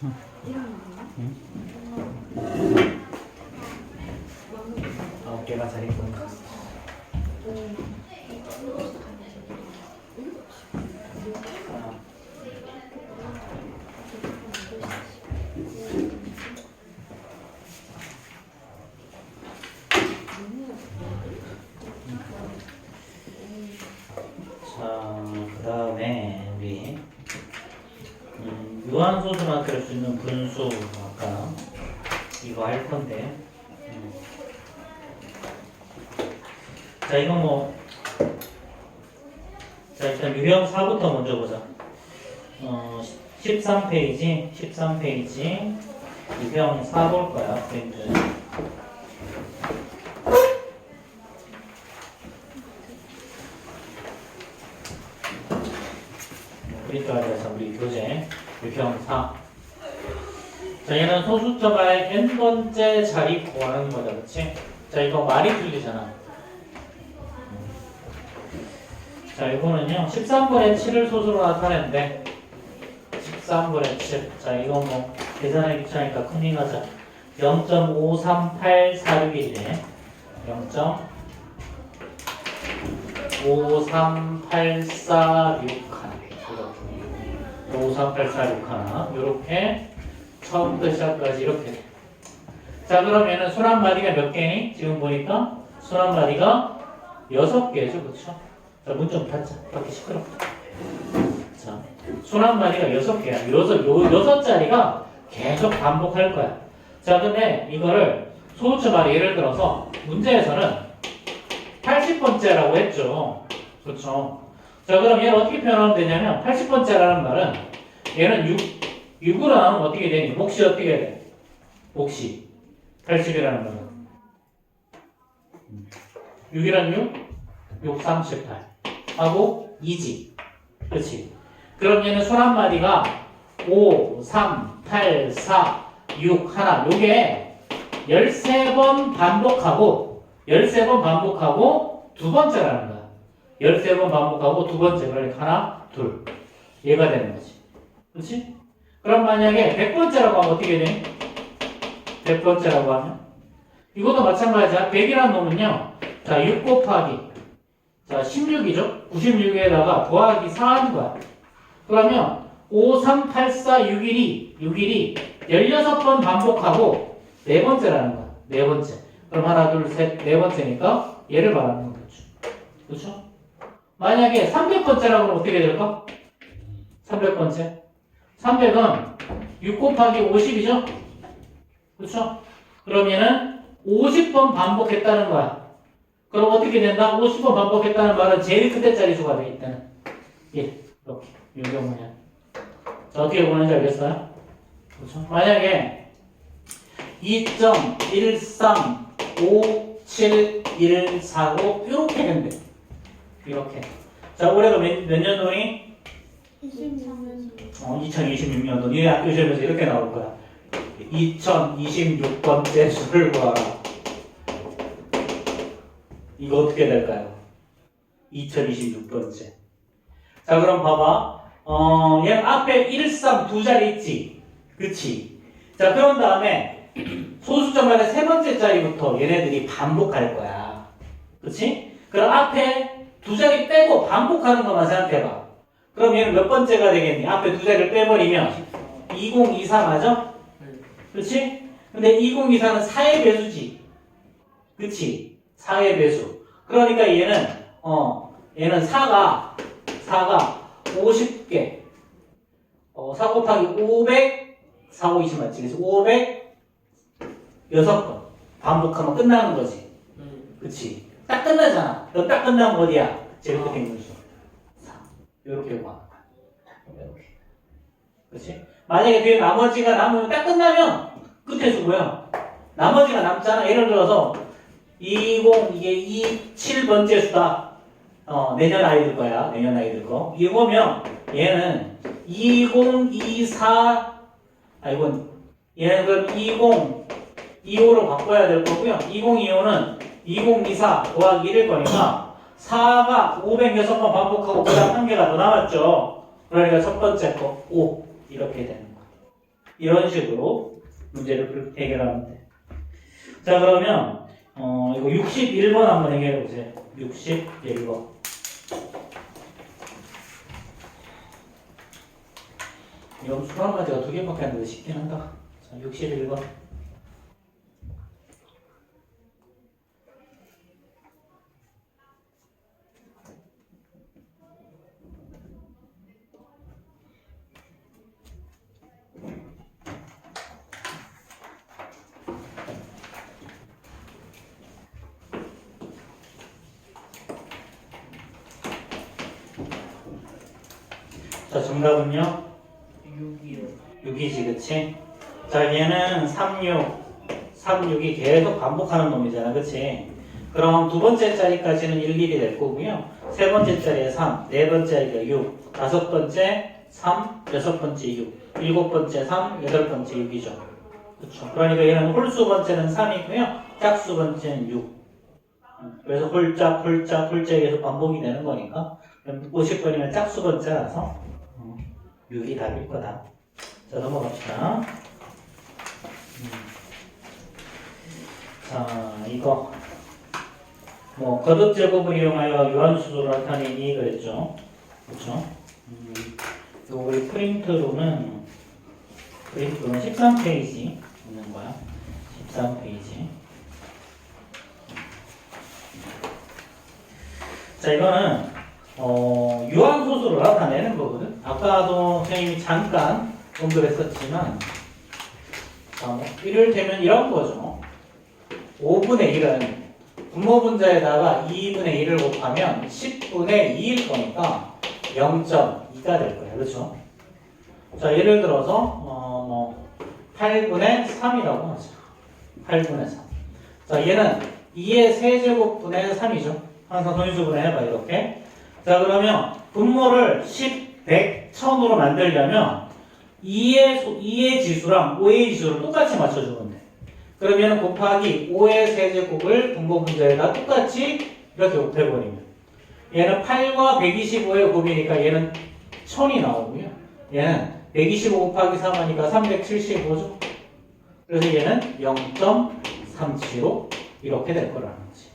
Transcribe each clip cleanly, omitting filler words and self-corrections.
응? 9개가 자리 있구나. 자, 그 다음에 우리 유한소수만 그릴 수 있는 분수 아까 이거 할 건데 자 이거 뭐 자 일단 유형 4부터 먼저 보자. 13페이지 유형 4 볼 거야. 프린트. 프린트가 돼서 우리 교재 유형 4. 자 얘는 소수점의 n번째 자리 구하는 거다, 그치? 자 이거 말이 틀리잖아. 자 이거는요 13분의 7을 소수로 나타내는데 13분의 7. 자 이거 뭐 계산하기 귀찮으니까 컨닝하자. 0.53846이네. 0.53846 하나. 53846 하나. 요렇게 처음부터 시작까지 이렇게 돼. 자 그러면은 순 한 마디가 몇 개니? 지금 보니까 순 한 마디가 6개죠, 그렇죠? 자, 문 좀 닫자. 밖에 시끄럽다. 자, 순 한 마디가 6개야. 요 6자리가 계속 반복할 거야. 자, 근데 이거를 소수점 말이 예를 들어서 문제에서는 80번째라고 했죠. 그렇죠? 자, 그럼 얘를 어떻게 표현하면 되냐면 80번째라는 말은 얘는 6으로 나오면 어떻게 되니? 몫이 어떻게 돼? 몫이 80이라는 말은 6이란 6 38 하고 2지. 그렇지? 그럼 얘는 순 한 마디가 5, 3, 8, 4, 6, 하나. 요게 13번 반복하고 두 번째라는 거야. 13번 반복하고 두 번째. 그러니까 하나, 둘. 얘가 되는 거지. 그렇지? 그럼 만약에 100번째라고 하면 어떻게 돼? 100번째라고 하면 이것도 마찬가지야. 100이라는 놈은요. 자, 6 곱하기 자, 16이죠? 96에다가 더하기 4 하는 거야. 그러면 5, 3, 8, 4, 6일이 16번 반복하고 네 번째라는 거야. 네 번째. 그럼 하나, 둘, 셋, 네 번째니까 얘를 말하는 거죠. 그렇죠? 만약에 300번째라고 하면 어떻게 될까? 300번째. 300은 6 곱하기 50이죠? 그렇죠? 그럼 얘는 50번 반복했다는 거야. 그럼 어떻게 된다? 50번 반복했다는 말은 제일 끝에 자리 수가 돼 있다는. 예, 이렇게. 이 경우냐. 자, 어떻게 보는지 알겠어요? 그렇죠? 만약에 2.1357145 이렇게 된대. 이렇게. 자, 올해가 몇 년도니? 2026년도. 이 학교 시험에서 이렇게 나올 거야. 2026번째 수를 구하라. 이거 어떻게 될까요? 2026번째. 자, 그럼 봐봐. 얘 앞에 13 두 자리 있지? 그치? 자, 그런 다음에 소수점마다 세 번째 자리부터 얘네들이 반복할 거야. 그치? 그럼 앞에 두 자리 빼고 반복하는 것만 생각해봐. 그럼 얘는 몇 번째가 되겠니? 앞에 두 자리를 빼버리면 2024 맞아? 그치? 근데 2024는 4의 배수지. 그치? 4의 배수. 그러니까 얘는 4가 50개. 4 곱하기 500 4, 5, 20 맞지? 그래서 506번 반복하면 끝나는 거지. 그치? 딱 끝나잖아. 그럼 딱 끝나면 어디야? 제일 끝에 있는 수. 4. 이렇게 봐. 이렇게. 그치? 만약에 뒤에 나머지가 남으면 딱 끝나면 끝에 수고요. 나머지가 남잖아. 예를 들어서 이게 27번째 수다. 내년 아이들 거야. 내년 아이들 거. 이거면 얘는 2024 이건 얘는 그럼 2025로 바꿔야 될 거고요. 2025는 2024 더하기 1일 거니까 4가 506번 반복하고 그 다음 한 개가 더 남았죠. 그러니까 첫 번째 거 5 이렇게 되는 거야. 이런 식으로 문제를 해결하면 돼. 자, 그러면 이거 61번 한번 해결해 보세요. 61번. 이건 수학 문제가 2개밖에 안 돼서 쉽긴 한다. 자, 61번. 자, 정답은요? 6이지, 그치? 자, 얘는 36이 계속 반복하는 놈이잖아, 그치? 그럼 두 번째 자리까지는 1, 1이 될 거고요. 세 번째 자리에 3, 네 번째 자리가 6, 다섯 번째 3, 여섯 번째 6, 일곱 번째 3, 여덟 번째 6이죠. 그쵸? 그러니까 얘는 홀수 번째는 3이고요. 짝수 번째는 6. 그래서 홀짝, 홀짝, 홀짝이 계속 반복이 되는 거니까. 50번이면 짝수 번째라서 6이 답일 거다. 자, 넘어갑시다. 자, 이거 뭐 거듭 제곱을 이용하여 유한수소를 나타내니 그랬죠. 그렇죠? 요 우리 프린트로는 13페이지 있는 거야. 13페이지. 자, 이거는 유한소수를 나타내는 거거든. 아까도 선생님이 잠깐 언급했었지만, 이를테면 이런 거죠. 5분의 1은 분모분자에다가 2분의 1을 곱하면 10분의 2일 거니까 0.2가 될 거예요. 그렇죠? 자, 예를 들어서 8분의 3이라고 하죠. 8분의 3. 자, 얘는 2의 세제곱분의 3이죠. 항상 선수분해 해봐, 이렇게. 자, 그러면 분모를 10, 100, 1000으로 만들려면 2의 지수랑 5의 지수를 똑같이 맞춰주면 돼. 그러면 곱하기 5의 세제곱을 분모분자에다 똑같이 이렇게 곱해버리면 얘는 8과 125의 곱이니까 얘는 1000이 나오고요. 얘는 125 곱하기 3 하니까 375죠. 그래서 얘는 0.375 이렇게 될 거라는 거지.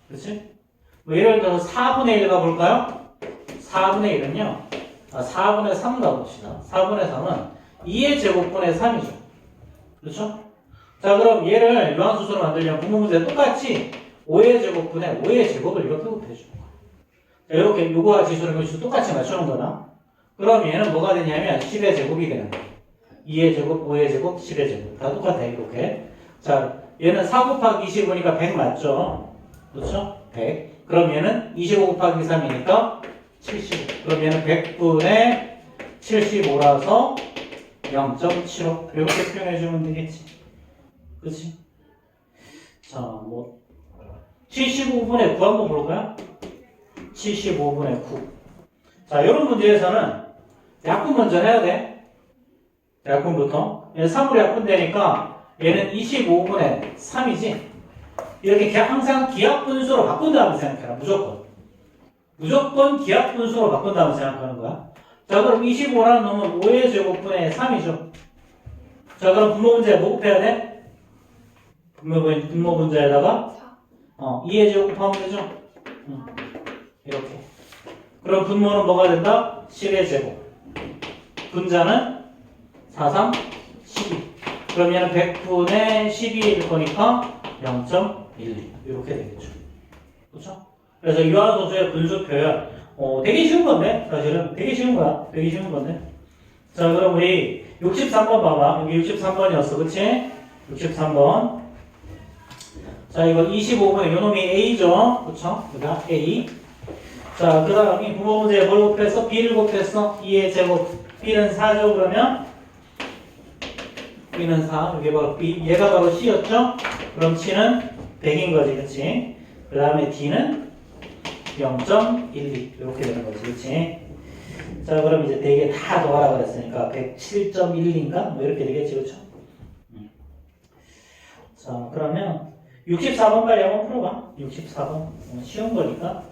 그렇지? 뭐 예를 들어서 4분의 1 가볼까요? 4분의 1은요. 4분의 3 가봅시다. 4분의 3은 2의 제곱분의 3이죠. 그렇죠? 자, 그럼 얘를 유한수소로 만들려면 분모문제에 똑같이 5의 제곱분의 5의 제곱을 이렇게 곱해주는 거야. 자, 이렇게 요거와 지수랑 요수 똑같이 맞추는 거다. 그럼 얘는 뭐가 되냐면 10의 제곱이 되는 거야. 2의 제곱, 5의 제곱, 10의 제곱. 다 똑같아, 이렇게. 자, 얘는 4 곱하기 25니까 100 맞죠? 그렇죠? 100. 그럼 얘는 25 곱하기 3이니까 75. 그럼 얘는 100분의 75라서 0.75. 이렇게 표현해주면 되겠지. 그치? 자, 75분의 9 한번 볼까요? 75분의 9. 자, 이런 문제에서는 약분 먼저 해야 돼. 약분부터. 얘는 3으로 약분되니까 얘는 25분의 3이지. 이렇게 항상 기하분수로 바꾼 다음에 생각해라. 무조건 기하분수로 바꾼 다음에 생각하는 거야. 자, 그럼 25라는 놈은 5의 제곱분의 3이죠. 자, 그럼 분모분자에 뭐 곱해야 돼? 분모분자에다가 2의 제곱 곱하면 되죠. 이렇게. 그럼 분모는 뭐가 된다? 10의 제곱. 분자는 4, 3, 12. 그럼 얘는 100분의 12일 거니까 0.12. 이렇게 되겠죠. 그렇죠? 그래서 유한소수의 분수 표현. 되게 쉬운 건데, 사실은. 되게 쉬운 거야. 되게 쉬운 건데. 자, 그럼 우리 63번 봐봐. 여기 63번이었어. 그치? 63번. 자, 이거 25분의 요놈이 A죠. 그쵸? 여기가 A. 자, 그 다음 이 분모문제에 뭘 곱했어? B를 곱했어? 2의 제곱. B는 4죠, 그러면? B는 4. 이게 바로 B. 얘가 바로 C였죠? 그럼 C는 100인 거지, 그치? 그 다음에 D는 0.12. 이렇게 되는 거지, 그치? 자, 그럼 이제 대개 다 더하라 그랬으니까 107.1인가? 뭐 이렇게 되겠지, 그쵸? 자, 그러면 64번 빨리 한번 풀어봐. 64번. 쉬운 거니까.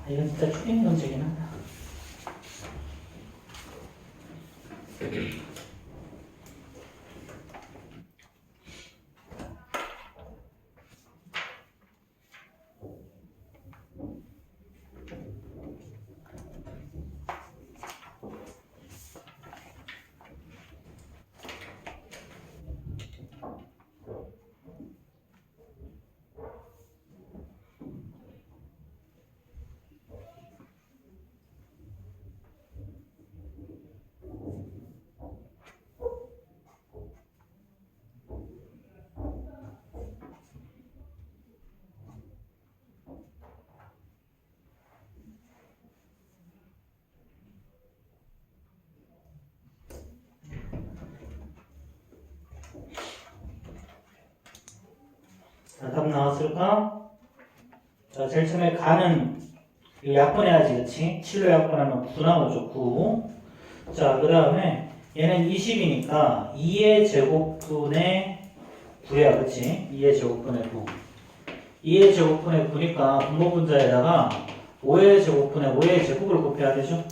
이건 진짜 초딩 문제긴 하다. 자, 답 나왔을까? 자, 제일 처음에 가는 약분해야지, 그치? 7로 약분하면 9 나오죠, 9. 자, 그 다음에 얘는 20이니까 2의 제곱분의 9야, 그치? 2의 제곱분의 9. 2의 제곱분의 9니까 분모분자에다가 5의 제곱분의 5의 제곱을 곱해야 되죠?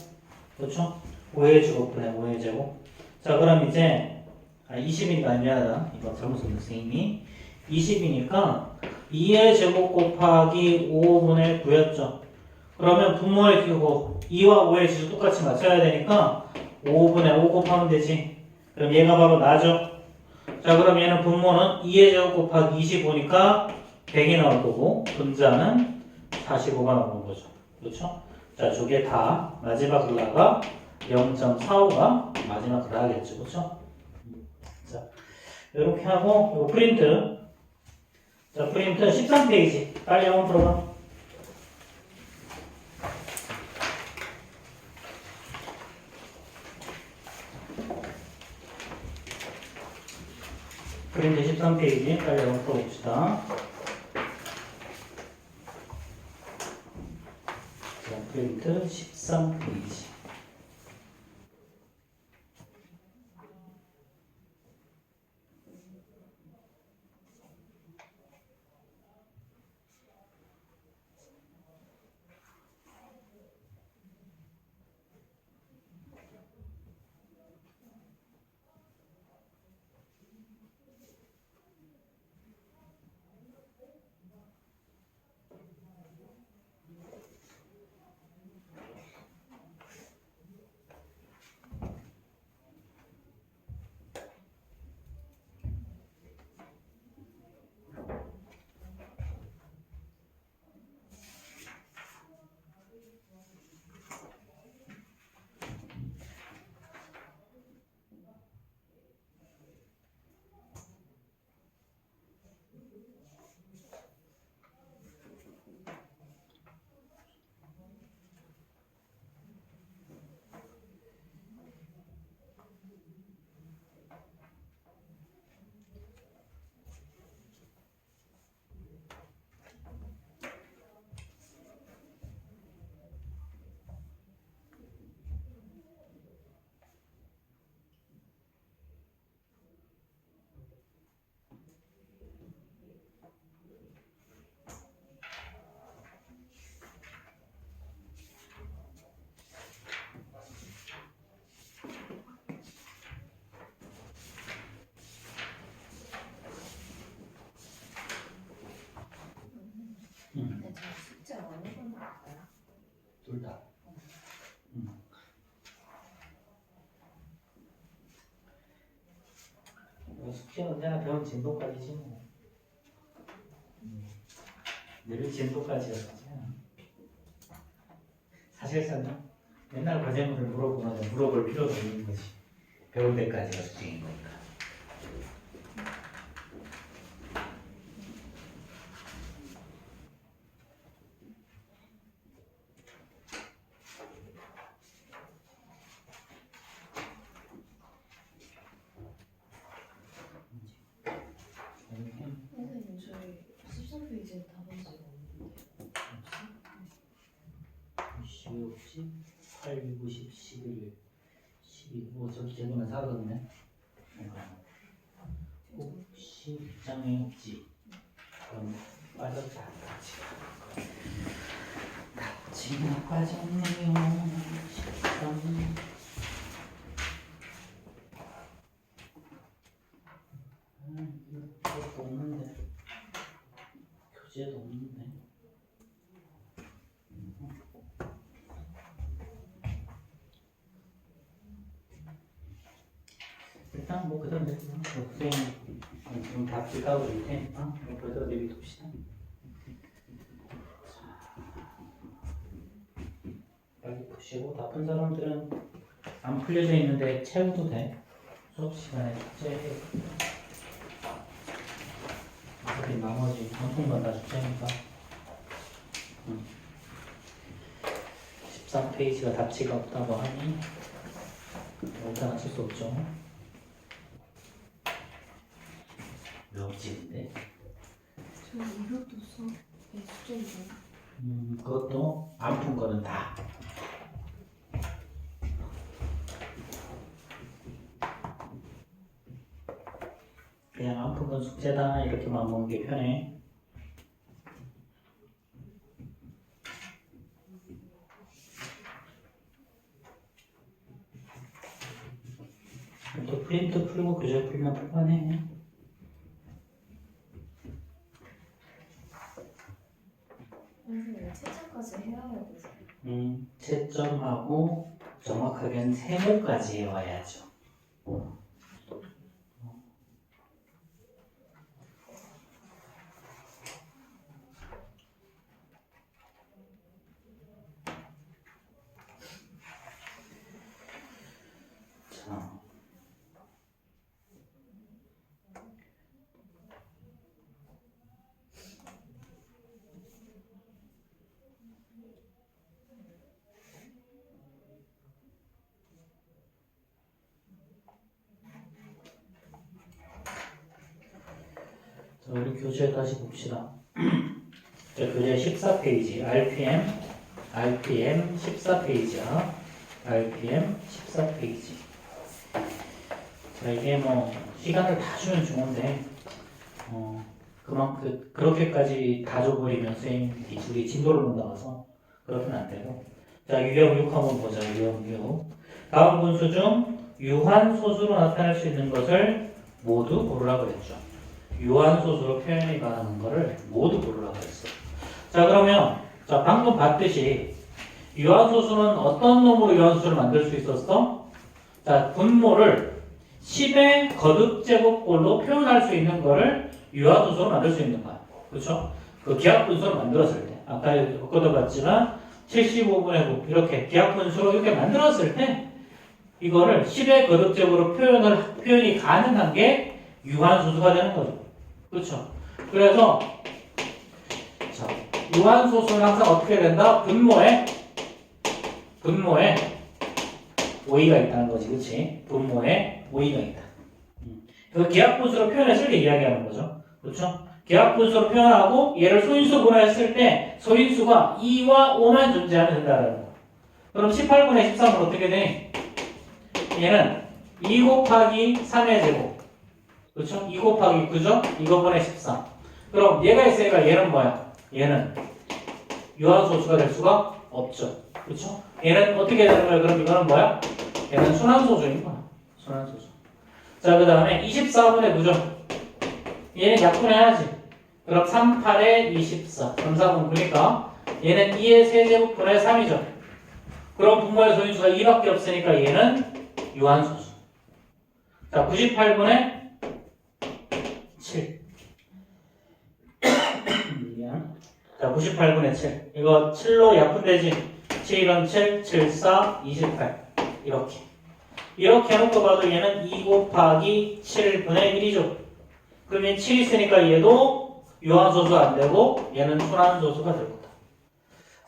그렇죠? 5의 제곱분의 5의 제곱. 자, 그럼 이제 20이니까 미안하다. 이거 잘못 썼네, 선생님이. 20이니까 2의 제곱 곱하기 5분의 9였죠. 그러면 분모의 기호 2와 5의 지수 똑같이 맞춰야 되니까 5분의 5 곱하면 되지. 그럼 얘가 바로 나죠. 자, 그럼 얘는 분모는 2의 제곱 곱하기 25니까 100이 나올 거고 분자는 45가 나오는 거죠. 그렇죠? 자, 저게 다 마지막 글라가 0.45가 마지막 글라겠죠. 그렇죠? 자, 이렇게 하고 이거 프린트. 자, 프린트 13페이지. 빨리 한번 풀어봐. 프린트 13페이지. 빨리 한번 풀어봅시다. 자, 프린트 13페이지. 근데 저 숙제 어느 번 할까요? 둘 다. 숙제는 언제나 배운 진도까지지 뭐. 늘 진도까지였지. 사실상 맨날 과제물을 물어보는데 물어볼 필요도 없는 거지. 배울 때까지가 숙제인 거니까. 선생님 저희 13페이지에 답은 지금 없는데 12, 60, 8, 90, 11, 12. 뭐 저기 제거는 사라졌네. 혹시 입장에 없지? 그럼 빠졌다. 같이 빠졌네요. 13. 이것도 없는데. 교재도 없는데. 일단 뭐 그대로 내리고 선생님 지금 다 빌가고 있을 테니까 그대로 내비둡시다. 빨리 푸시고 다 푼 사람들은 안 풀려져 있는데 채워도 돼. 수업 시간에 숙제해. 어차피 나머지 방송만 다 숙제니까. 13페이지가 답지가 없다고 하니 일단 하실 수 없죠. 몇 집인데? 저 이것도 수업 숫자인가요? 그것도 안 푼 거는 다. 그냥 안 푼 건 숙제다 이렇게만 보는 게 편해. 또 프린트 풀고 교재 풀면 풀만해. 선생님 채점까지 해야 하는 거죠? 채점하고 정확하게는 세모까지 해와야죠. 자. 자, 우리 교재 다시 봅시다. 자, 교재 14페이지, RPM 14페이지야. RPM 14페이지. 자, 이게 뭐, 시간을 다 주면 좋은데, 그렇게까지 다 줘버리면 선생님이 둘이 진도를 못 나가서, 그렇게는 안 되고. 자, 유형 6 한번 보자, 유형 6. 다음 분수 중 유한소수로 나타낼 수 있는 것을 모두 고르라고 했죠. 유한소수로 표현이 가능한 거를 모두 고르라고 했어. 자, 그러면, 자, 방금 봤듯이, 유한소수는 어떤 놈으로 유한소수를 만들 수 있었어? 자, 분모를 10의 거듭제곱꼴로 표현할 수 있는 거를 유한소수로 만들 수 있는 거야. 그쵸? 그 기하분수로 만들었을 때. 아까 여기도 봤지만, 75분의 9, 이렇게 기하분수로 이렇게 만들었을 때, 이거를 10의 거듭제곱으로 표현이 가능한 게 유한소수가 되는 거죠. 그렇죠? 그래서 자, 유한소수는 항상 어떻게 된다? 분모에 오이가 있다는 거지, 그렇지? 분모에 오이가 있다. 그 기하분수로 표현했을 때 이야기하는 거죠, 그렇죠? 기하분수로 표현하고 얘를 소인수 분해했을 때 소인수가 2와 5만 존재하면 된다는 거. 그럼 18분의 13은 어떻게 돼? 얘는 2 곱하기 3의 제곱. 그렇죠? 2 곱하기 9죠? 2분의 13. 그럼 얘가 있으니까 얘는 뭐야? 얘는 유한소수가 될 수가 없죠. 그렇죠? 얘는 어떻게 되는 거야? 그럼 이거는 뭐야? 얘는 순환소수인 거야. 순환소수. 자, 그 다음에 24분의 9죠? 얘는 약분해야지. 그럼 3, 8에 24. 3, 4분 9니까 얘는 2의 세제곱분의 3이죠. 그럼 분모의 소인수가 2밖에 없으니까 얘는 유한소수. 자, 98분의 7. 자, 98분의 7. 이거 7로 약분되지. 7, 7, 7, 4, 28. 이렇게 해놓고 봐도 얘는 2 곱하기 7분의 1이죠. 그러면 7 있으니까 얘도 유한소수 안 되고 얘는 순환소수가 될 거다.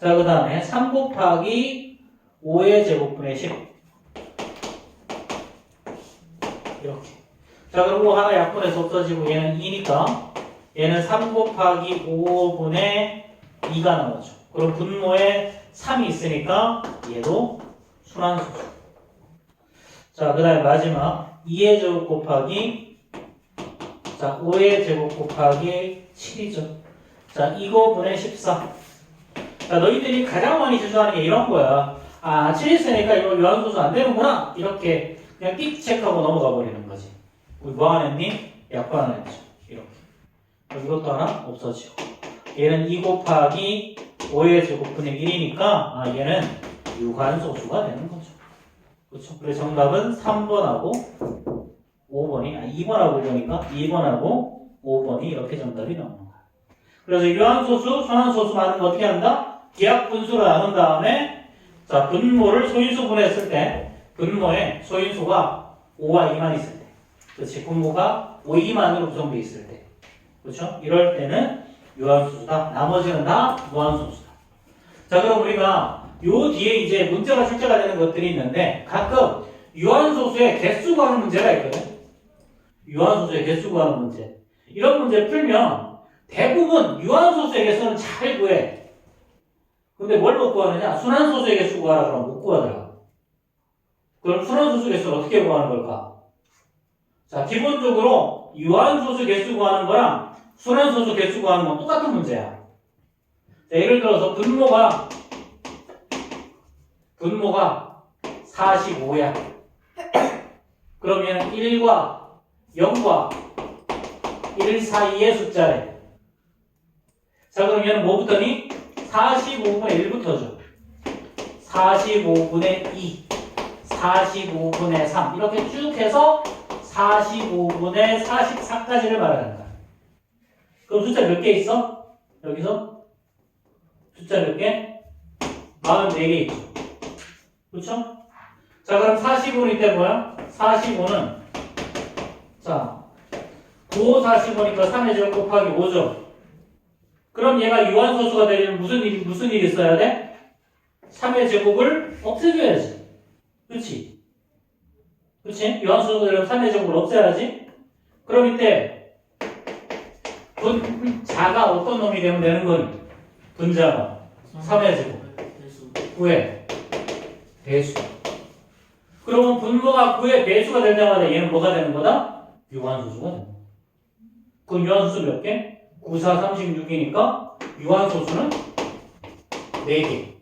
자, 그 다음에 3 곱하기 5의 제곱분의 10. 이렇게. 자, 그럼 5 하나 약분해서 없어지고 얘는 2니까 얘는 3 곱하기 5분의 2가 나오죠. 그럼 분모에 3이 있으니까 얘도 순환소수. 자, 그 다음에 마지막 2의 제곱 곱하기 자, 5의 제곱 곱하기 7이죠. 자, 2곱분의 14. 자, 너희들이 가장 많이 주저하는 게 이런 거야. 아, 7 있으니까 이거 유한소수 안 되는구나. 이렇게 그냥 띡 체크하고 넘어가 버리는 거지. 우리 뭐 안 했니? 약분 안 했죠. 이렇게. 그럼 이것도 하나 없어지고. 얘는 2 곱하기 5의 제곱분의 1이니까 아, 얘는 유한소수가 되는 거죠. 그렇죠? 그래서 정답은 3번하고 5번이, 2번하고 5번이니까 2번하고 5번이 이렇게 정답이 나오는 거야. 그래서 유한소수, 순환소수 많은 거 어떻게 한다? 기하분수로 나눈 다음에 자, 분모를 소인수 분해했을 때 분모에 소인수가 5와 2만 있을 때 그렇지? 분모가 5, 2만으로 구성되어 있을 때 그렇죠? 이럴 때는 유한소수다. 나머지는 다 무한소수다. 자, 그럼 우리가 요 뒤에 이제 문제가 출제가 되는 것들이 있는데 가끔 유한소수의 개수 구하는 문제가 있거든. 유한소수의 개수 구하는 문제. 이런 문제 풀면 대부분 유한소수의 개수는 잘 구해. 근데 뭘 못 구하느냐? 순환소수의 개수 구하라 그러면 못 구하더라. 그럼 순환소수 개수를 어떻게 구하는 걸까? 자, 기본적으로 유한소수 개수 구하는 거랑 순환소수 개수 구하는 건 똑같은 문제야. 자, 예를 들어서 분모가 45야. 그러면 1과 0과 1 사이의 숫자래. 자, 그럼 얘는 뭐부터니? 45분의 1부터죠. 45분의 2, 45분의 3 이렇게 쭉 해서 45분의 44까지를 말하는 거야. 그럼 숫자 몇 개 있어? 여기서? 숫자 몇 개? 44개 있죠. 그렇죠? 자, 그럼 45는 이때 뭐야? 45는 자 9, 5, 45니까 3의 제곱 곱하기 5죠. 그럼 얘가 유한소수가 되려면 무슨 일이 있어야 돼? 3의 제곱을 없애줘야지. 그치? 그치? 유한소수가 되려면 3의 제곱을 없애야지. 그럼 이때 분자가 어떤 놈이 되면 되는 거니? 분자가 3의 제곱 9의 배수. 그러면 분모가 9의 배수가 될 때마다 얘는 뭐가 되는 거다? 유한소수가 되는 거다. 그럼 유한소수 몇 개? 9, 4, 36이니까 유한소수는 4개.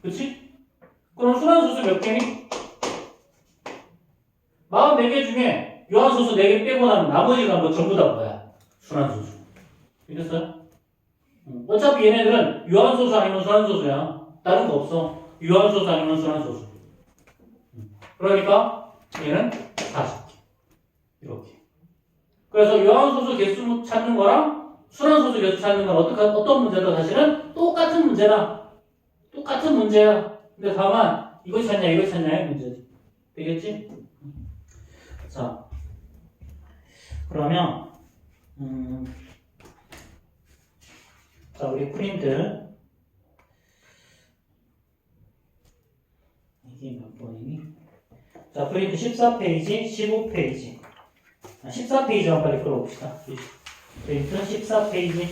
그치? 그럼 순환소수 몇 개니? 44개 중에 유한소수 4개 빼고 나면 나머지가 뭐 전부 다 뭐야? 순환소수. 알겠어요? 어차피 얘네들은 유한소수 아니면 순환소수야. 다른 거 없어. 유한소수 아니면 순환소수. 그러니까 얘는 40개. 이렇게. 그래서 유한소수 개수 찾는 거랑 순환소수 개수 찾는 건 어떤 문제도 사실은 똑같은 문제다. 똑같은 문제야. 근데 다만 이거 찾냐 이거 찾냐의 문제지. 되겠지? 자, 그러면 자, 우리 프린트 이게 몇 번이니? 자, 프린트 14페이지, 15페이지 14페이지만 빨리 끌어봅시다. 프린트 14페이지.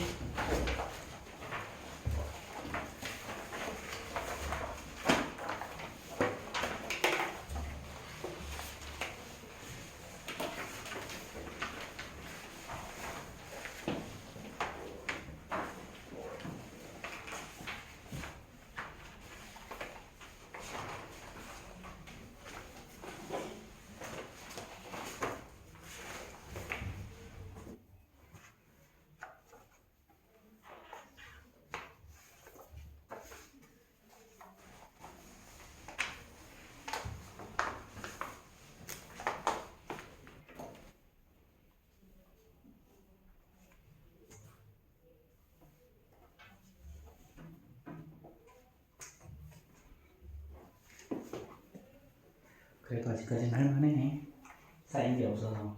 그래도 아직까지는 할만해. 쌓인 게 없어서.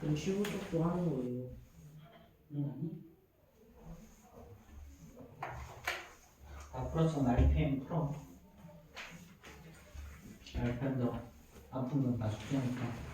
그럼 지우쪽도 하는 거예요. 앞으로서 RPM 풀어. RPM도 아픈 건 다 숙제니까.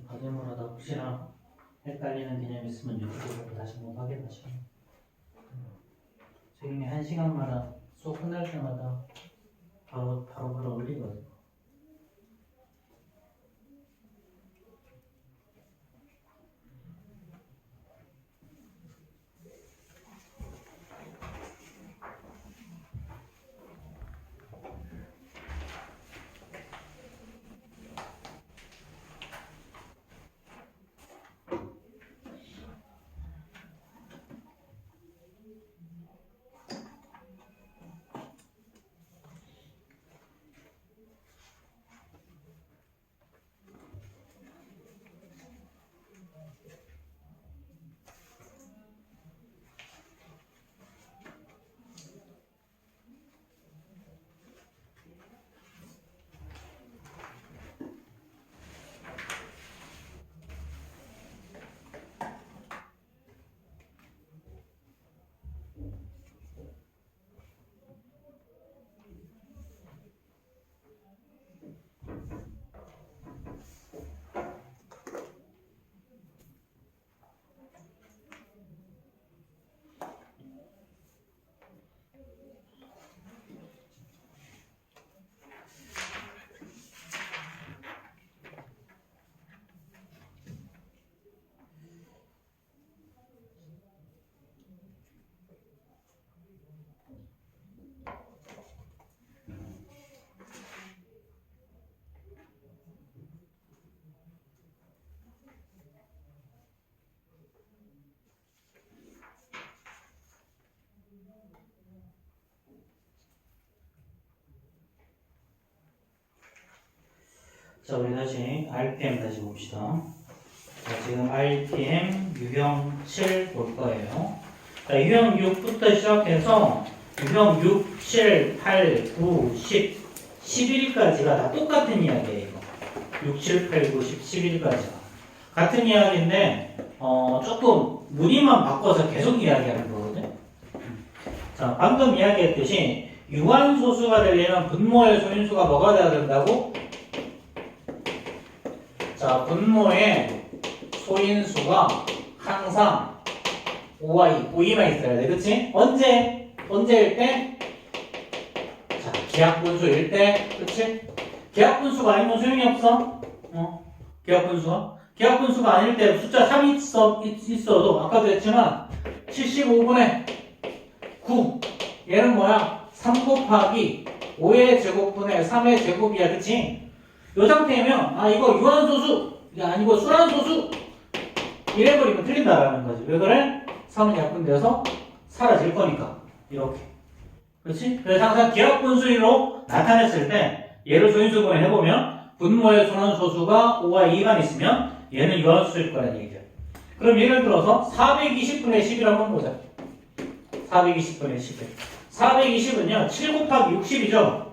과제물 하다 혹시나 헷갈리는 개념 있으면 유튜브로 다시 한번 확인하시고. 선생님이 1시간마다 수업 끝날 때마다 바로 올리거든요. 자, 우리 다시 RPM 다시 봅시다. 자, 지금 RPM 유형 7 볼 거예요. 자, 유형 6부터 시작해서 유형 6, 7, 8, 9, 10, 11까지가 다 똑같은 이야기예요. 이거. 6, 7, 8, 9, 10, 11까지가. 같은 이야기인데, 조금 무늬만 바꿔서 계속 이야기하는 거거든. 자, 방금 이야기했듯이 유한소수가 되려면 분모의 소인수가 뭐가 돼야 된다고? 자, 분모의 소인수가 항상 5와 2만 있어야 돼. 그치? 언제일 때? 자, 기하분수일 때. 그치? 기하분수가 아니면 소용이 없어. 기하분수가 아닐 때 숫자 3이 있어도 아까도 했지만 75분의 9 얘는 뭐야? 3 곱하기 5의 제곱분의 3의 제곱이야. 그치? 이 상태면 이거 유한소수 이게 아니고 순환소수 이래버리면 틀린다라는 거지. 왜 그래? 3은 약분되어서 사라질 거니까 이렇게. 그렇지? 그래서 항상 기하분수로 나타냈을 때 얘를 소인수분해 해보면 분모의 순환소수가 5와 2만 있으면 얘는 유한소수일 거라는 얘기죠. 그럼 예를 들어서 420분의 11 한번 보자. 420분의 11 420은요 7 곱하기 60이죠.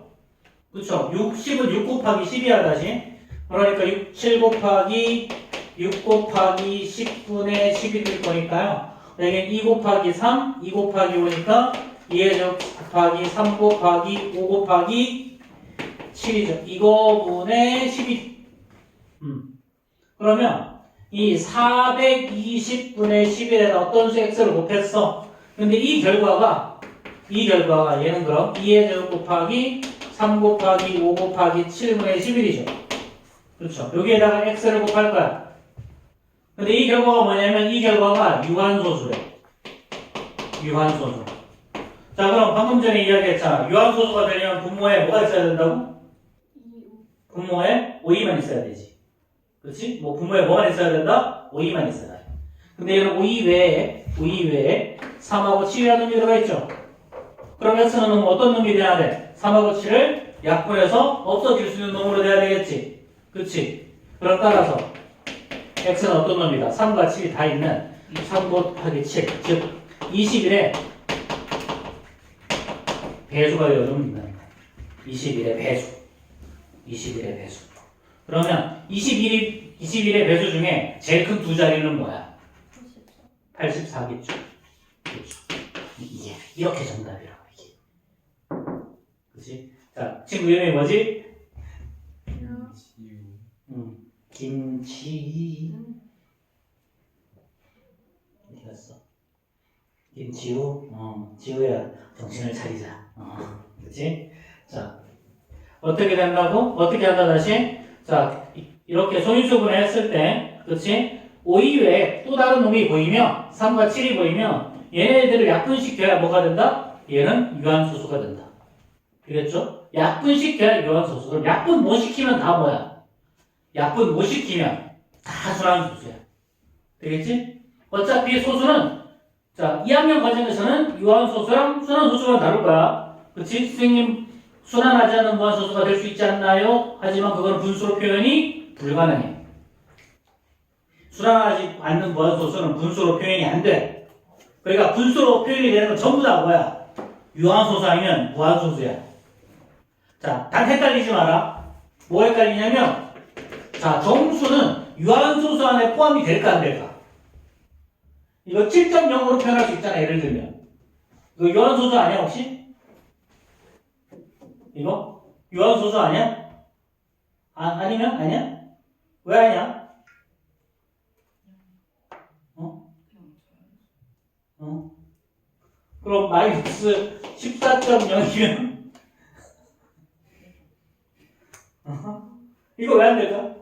그쵸? 60은 6 곱하기 10이야, 다시. 그러니까 7 곱하기 6 곱하기 10분의 10이 될 거니까요. 여기 2 곱하기 3, 2 곱하기 5니까 2의 제곱 곱하기 3 곱하기 5 곱하기 7이죠. 이거분의 12. 그러면 이 420분의 11에다 어떤 수 x를 곱했어? 근데 이 결과가 얘는 그럼 2의 제곱 곱하기 3 곱하기 5 곱하기 7분의 11이죠. 그렇죠. 여기에다가 x를 곱할 거야. 근데 이 결과가 뭐냐면 이 결과가 유한소수래. 유한소수. 자, 그럼 방금 전에 이야기했잖아. 유한소수가 되려면 분모에 뭐가 있어야 된다고? 분모에 5만 있어야 되지. 그렇지? 뭐 분모에 뭐만 있어야 된다? 5만 있어야 돼. 근데 얘는 5 외에 3하고 7이라는 놈이 들어가 있죠. 그럼 x는 어떤 놈이 돼야 돼? 3하고 7을 약분해서 없어질 수 있는 놈으로 돼야 되겠지. 그렇지? 그럼 따라서 x는 어떤 놈이다? 3과 7이 다 있는 3 곱하기 7, 즉 21의 배수가 되어주면 된다. 21의 배수. 21의 배수. 그러면 21의 배수 중에 제일 큰 두 자리는 뭐야? 84겠죠. 그렇죠. 이게 이렇게 정답이라고 이게. 그렇지? 자, 친구 이름이 뭐지? 김치. 어디 갔어? 김지우. 지우야 정신을 차리자. 그렇지? 자, 어떻게 된다고? 어떻게 한다 다시? 자, 이렇게 소인수분해 했을 때, 그렇지? 5 이외에 또 다른 놈이 보이면 3과 7이 보이면 얘네들을 약분시켜야 뭐가 된다? 얘는 유한소수가 된다. 되겠죠? 약분시켜야 유한소수. 그럼 약분 못 시키면 다 뭐야? 약분 못 시키면 다 순환소수야. 되겠지? 어차피 소수는 자 2학년 과정에서는 유한소수랑 순환소수가 다를 거야. 그렇지? 선생님 순환하지 않는 무한소수가 될 수 있지 않나요? 하지만 그건 분수로 표현이 불가능해. 순환하지 않는 무한소수는 분수로 표현이 안 돼. 그러니까 분수로 표현이 되는 건 전부 다 뭐야? 유한소수 아니면 무한소수야. 자, 단 헷갈리지 마라. 뭐 헷갈리냐면 자, 정수는 유한소수 안에 포함이 될까 안 될까? 이거 7.0으로 표현할 수 있잖아. 예를 들면 이거 유한소수 아니야 혹시? 이거? 유한소수 아니야? 아니면? 아니야? 왜 아니야? 그럼 마이너스 14.0이면 이거 왜 안 될까?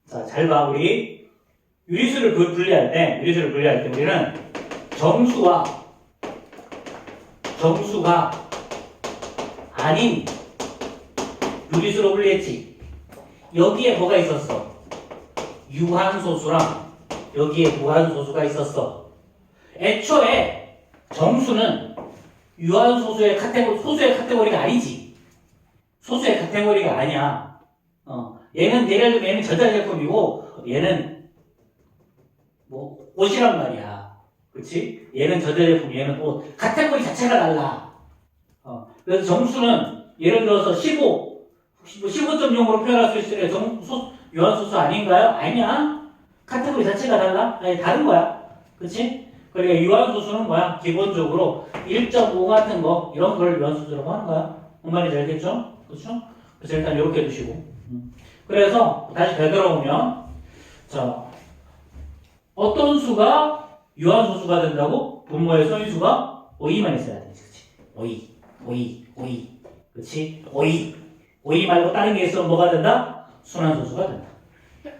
자, 잘 봐. 우리 유리수를 분리할 때 우리는 정수가 아닌 유리수로 분리했지. 여기에 뭐가 있었어? 유한소수랑 여기에 무한소수가 있었어. 애초에 정수는 유한소수의 소수의 카테고리가 아니지. 소수의 카테고리가 아니야. 얘는 예를 들면 얘는 저자제품이고 얘는 뭐 옷이란 말이야. 그렇지? 얘는 저자제품, 얘는 옷. 카테고리 자체가 달라. 그래서 정수는 예를 들어서 15.0으로 표현할 수 있을 때 유한소수 아닌가요? 아니야. 카테고리 자체가 달라? 아니, 다른 거야. 그치? 그러니까 유한소수는 뭐야? 기본적으로 1.5 같은 거, 이런 걸 유한소수라고 하는 거야. 뭔 말인지 알겠죠? 그쵸? 그래서 일단 이렇게 두시고. 그래서 다시 되돌아오면, 자, 어떤 수가 유한소수가 된다고? 분모의 소인수가 5만 있어야 돼. 그치? 5. 그치? 5 말고 다른 게 있으면 뭐가 된다? 순환소수가 된다.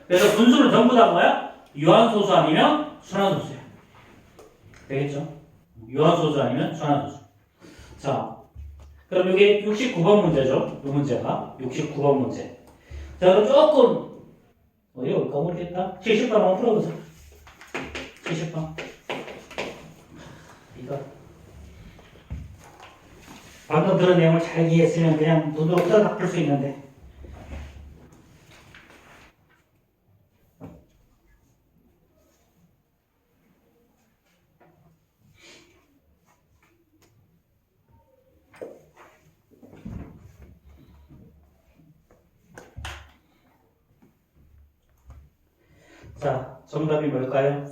그래서 분수는 전부 다 뭐야? 유한소수 아니면 순환소수야. 되겠죠? 유한소수 아니면 순환소수. 자, 그럼 이게 69번 문제죠? 이 문제가 69번 문제. 자, 그럼 조금 이거 까먹겠다. 70번 한번 풀어보자. 70번. 이거 방금 들은 내용을 잘 이해했으면 그냥 눈으로 떠다 풀 수 있는데. 자, 정답이 뭘까요?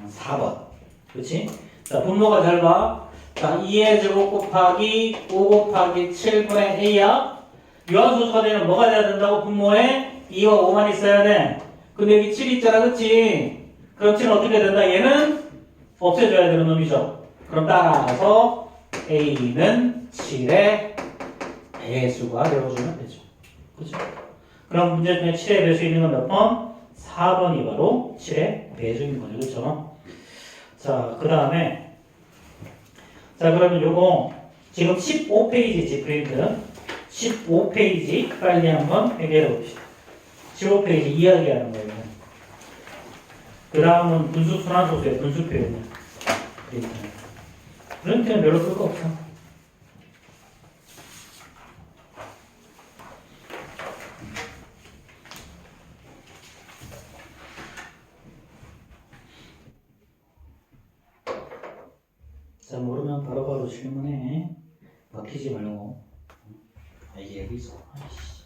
4번. 그렇지? 자, 분모가 잘 봐. 자, 2의 제곱 곱하기 5 곱하기 7분의 a야. 유한소수가 되면 뭐가 돼야 된다고? 분모에 2와 5만 있어야 돼. 근데 여기 7 있잖아, 그치? 그럼 7은 어떻게 된다? 얘는 없애줘야 되는 놈이죠. 그럼 따라서 a는 7의 배수가 되어주면 되죠. 그죠? 그럼 문제 중에 7의 배수 있는 건 몇 번? 4번이 바로 7의 배수인 거죠. 그렇죠? 자, 그 다음에 자, 그러면 요거 지금 15페이지지 프린트 15페이지 빨리 한번 해결해 봅시다. 15페이지 이야기하는 거예요. 그 다음은 분수 순환소수의 분수 표현이야. 프린트는 별로 쓸 거 없어. 자, 모르면 바로바로 질문해. 막히지 말고. 아, 이게 여기 있어. 아이씨.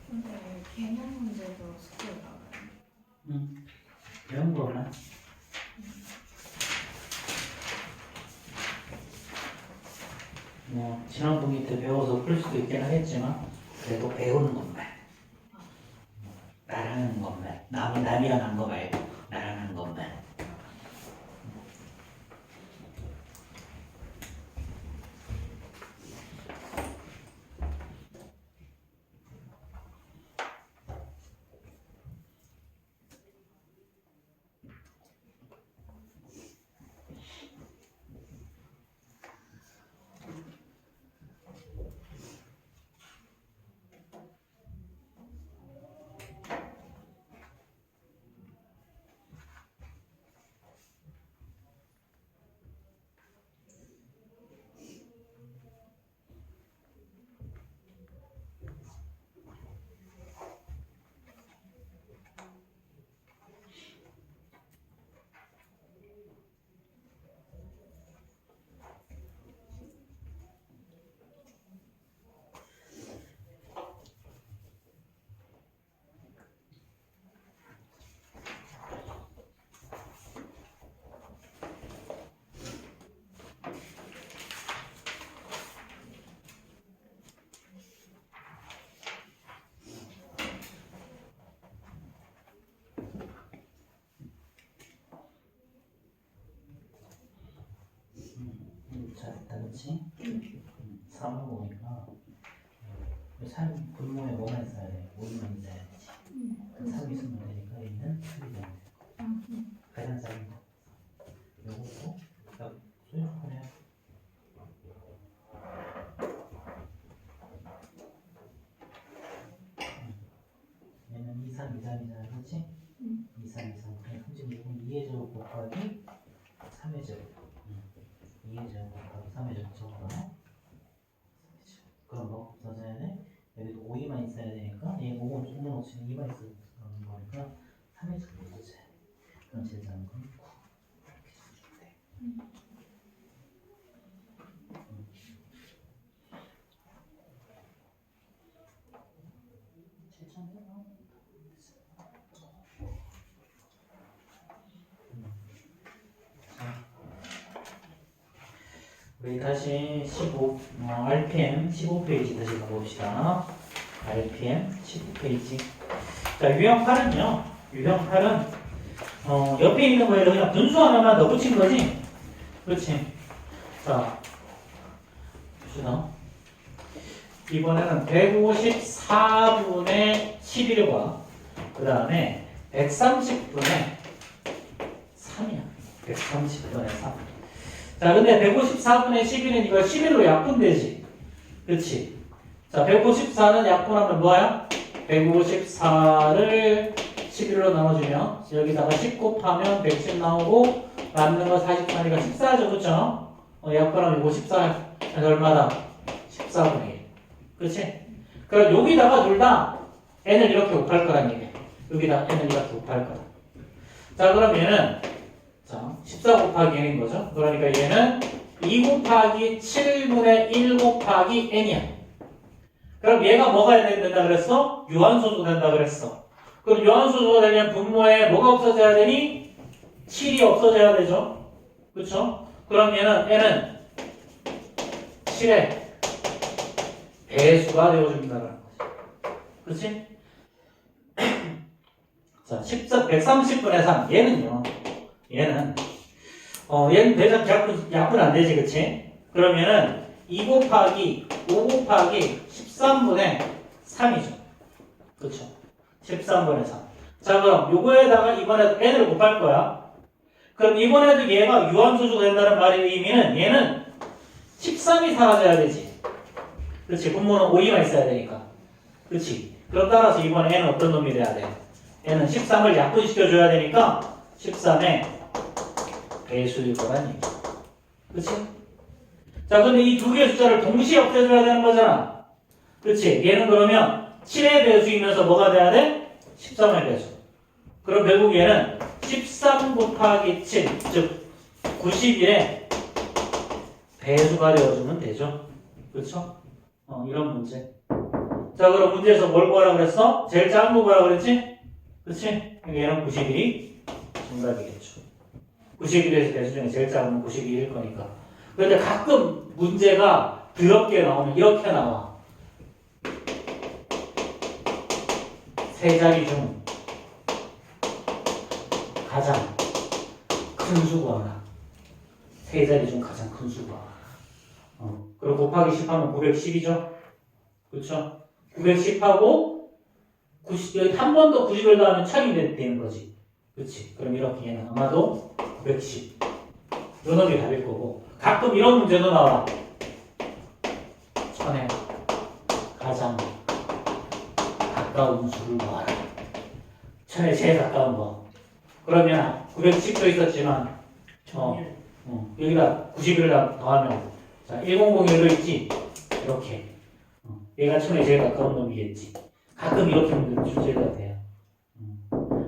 근데 왜 개념 문제도 숙제에 나와요? 배운 거나 뭐 지난 분기 때 배워서 풀 수도 있긴 하겠지만 그래도 배우는 것만 나랑 하는 것만 남이랑 한 거 말고 나랑 하는 것만 그렇지? 3은 뭐니까 3 분모에 뭐만 있어야 돼? 5만 있어야 되지. 3 있으면 되니까 얘는 3이 되면 돼. 가장 작은 거. 요거고 소유권이야. 얘는 2, 3, 2, 3이잖아, 그렇지? 2, 3, 2, 3. 그럼 36은 2의 제곱 곱하기 3의 제곱. 2의 제곱 곱하기 3의 제곱 적어봐. 그럼 뭐 없어져야 돼? 여기도 5만 있어야 되니까 얘 5는 없이는 2만 있어야 되는 거니까 3의 제곱 없어져야 돼. 그럼 제일 작은 건 9. 이렇게 적어주면 돼. 우리 다시 15, RPM 15페이지 다시 가봅시다. RPM 15페이지. 자, 유형 8은요. 유형 8은 옆에 있는 거에다 그냥 분수 하나만 더 붙인 거지. 그렇지. 자, 봅시다. 이번에는 154분의 11과 그 다음에 130분의 3이야. 130분의 3. 자, 근데 154분의 11은 이거 11로 약분되지. 그치? 자, 154는 약분하면 뭐야? 154를 11로 나눠주면 여기다가 10 곱하면 110 나오고 남는 거 43이니까 14죠. 그쵸? 약분하면 이거 14, 얼마다? 14분의 1. 그치? 그럼 여기다가 둘 다 n을 이렇게 곱할 거란 얘기야. 여기다 n을 이렇게 곱할 거야. 자, 그럼 얘는 자, 14 곱하기 n인 거죠. 그러니까 얘는 2 곱하기 7분의 1 곱하기 n이야. 그럼 얘가 뭐가 된다 그랬어? 유한소수가 된다 그랬어. 그럼 유한소수가 되면 분모에 뭐가 없어져야 되니? 7이 없어져야 되죠. 그쵸? 그럼 얘는 n은 7의 배수가 되어준다는 거지. 그치? 자, 130분의 3. 얘는요. 얘는 대전 약분 안 되지, 그치? 그러면은 2 곱하기 5 곱하기 13분의 3이죠. 그쵸? 13분의 3. 자, 그럼 요거에다가 이번에도 n을 곱할 거야. 그럼 이번에도 얘가 유한소수가 된다는 말의 의미는 얘는 13이 사라져야 되지. 그렇지? 분모는 5만 있어야 되니까. 그렇지? 그럼 따라서 이번에 n은 어떤 놈이 돼야 돼? n은 13을 약분시켜줘야 되니까 13의 배수일 거란 얘기. 그치? 자, 근데 이 두 개의 숫자를 동시에 없애줘야 되는 거잖아. 그치? 얘는 그러면 7의 배수이면서 뭐가 돼야 돼? 13의 배수. 그럼 결국 얘는 13 곱하기 7, 즉 91의 배수가 되어주면 되죠. 그쵸? 이런 문제. 자, 그럼 문제에서 뭘 구하라고 그랬어? 제일 작은 거 구하라고 그랬지? 그치? 얘는 91이 정답이겠죠. 91에서 배수 중에 제일 작은 건 92일 거니까. 그런데 가끔 문제가 더럽게 나오면 이렇게 나와. 세 자리 중 가장 큰 수 구하라. 세 자리 중 가장 큰 수 구하라. 그리고 곱하기 10하면 910이죠? 그렇죠? 910하고 90, 여기 한 번 더 90을 더하면 1000이 되는 거지. 그렇지? 그럼 이렇게 얘는 아마도 910. 요 놈이 답일 거고. 가끔 이런 문제도 나와. 1000에 가장 가까운 수를 구하라. 1000에 제일 가까운 거. 그러면 910도 있었지만 여기다 91을 더하면 자 1001도 있지. 이렇게 얘가 1000에 제일 가까운 놈이겠지. 가끔 이렇게 문제 출제가 돼요.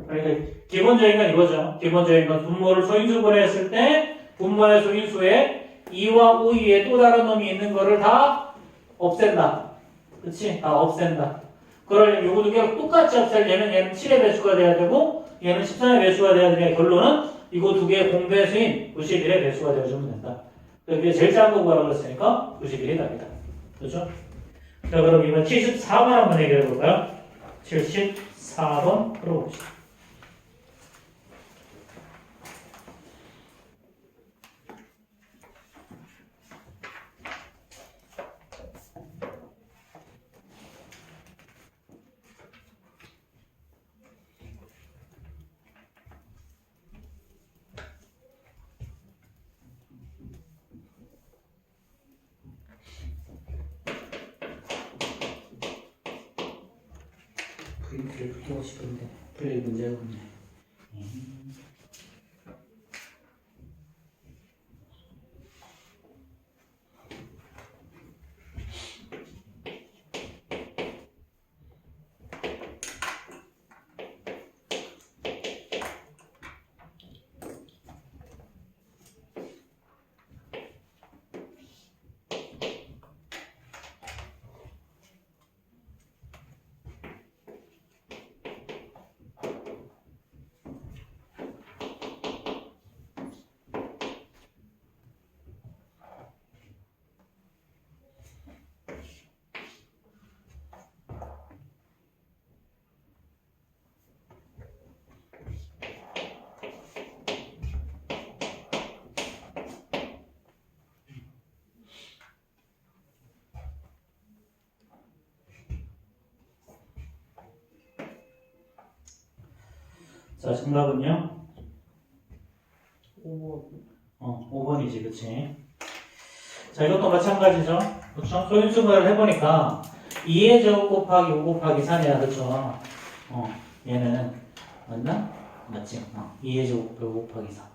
그러니까 기본적인 건 이거죠. 기본적인 건 분모를 소인수분해했을 때 분모의 소인수에 2와 5 위에 또 다른 놈이 있는 거를 다 없앤다. 그치? 다 없앤다. 그러려면 요거 두 개를 똑같이 없애려면 얘는 7의 배수가 돼야 되고 얘는 13의 배수가 돼야 되니까 결론은 이거 두 개의 공배수인 91의 배수가 되어주면 된다. 그게 제일 작은 거 구하라고 했으니까 91이 답이다. 그렇죠? 자, 그럼 이번 74번 한번 해결해 볼까요? 74번 풀어봅시다. 문제를 풀고 싶은데 풀릴 문제가 없네. 자, 정답은요? 5번. 5번이지, 그치? 자, 이것도 마찬가지죠? 그쵸? 소인수분해를 해보니까 2의 제곱 곱하기 5 곱하기 3이야, 그쵸? 얘는, 맞나? 맞지? 2의 제곱 곱하기 5 곱하기 3.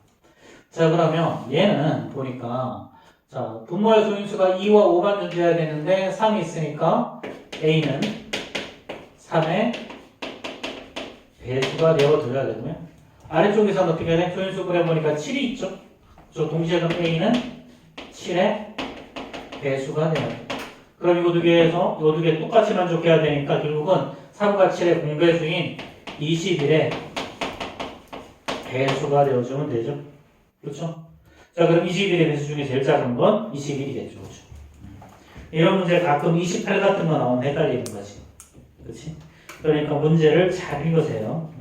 자, 그러면 얘는 보니까, 자, 분모의 소인수가 2와 5만 존재해야 되는데 3이 있으니까 A는 3의 배수가 되어줘야 되고요. 아래쪽에서는 어떻게 해야 돼? 소인수 그려보니까 7이 있죠? 저 동시에 그럼 A는 7의 배수가 돼야 돼. 그럼 이거 두 개에서 이 두 개 똑같이 만족해야 되니까 결국은 3과 7의 공배수인 21의 배수가 되어주면 되죠. 그렇죠? 자, 그럼 21의 배수 중에 제일 작은 건 21이겠죠. 그렇죠? 이런 문제 가끔 28 같은 거 나오면 헷갈리는 거지. 그렇지? 그러니까 문제를 잘 읽으세요.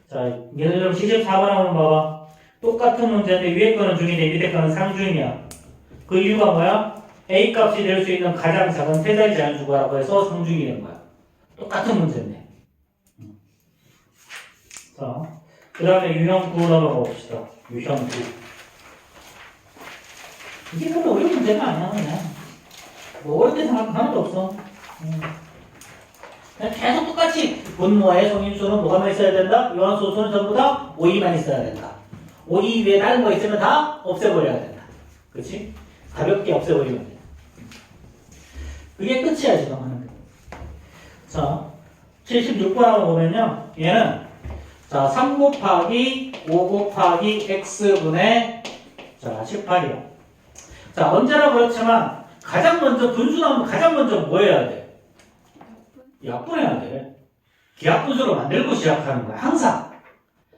자, 예를 들어 74번 한번 봐봐. 똑같은 문제인데 위에 거는 중인데 밑에 거는 상중이야. 그 이유가 뭐야? A 값이 될 수 있는 가장 작은 세자리 자연수가라고 해서 상중이 된 거야. 똑같은 문제인데. 자, 그 다음에 유형 9 넘어가 봅시다. 유형 9. 이게 별로 어려운 문제가 아니야, 그냥. 뭐 어렵게 생각하면 하나도 없어. 그냥 계속 똑같이 분모의 성인수는 뭐가만 있어야 된다? 요한소수는 전부 다 5E만 있어야 된다. 5E 외에 다른 거 있으면 다 없애버려야 된다. 그렇지? 가볍게 없애버리면 돼. 그게 끝이야 지금 하는 거. 자, 76번 한번 보면요. 얘는 자 3 곱하기 5 곱하기 x분의 자 18이요. 자 언제나 그렇지만 가장 먼저 분수 나오면 가장 먼저 뭐 해야 돼? 약분해야 돼. 기하분수로 만들고 시작하는 거야. 항상.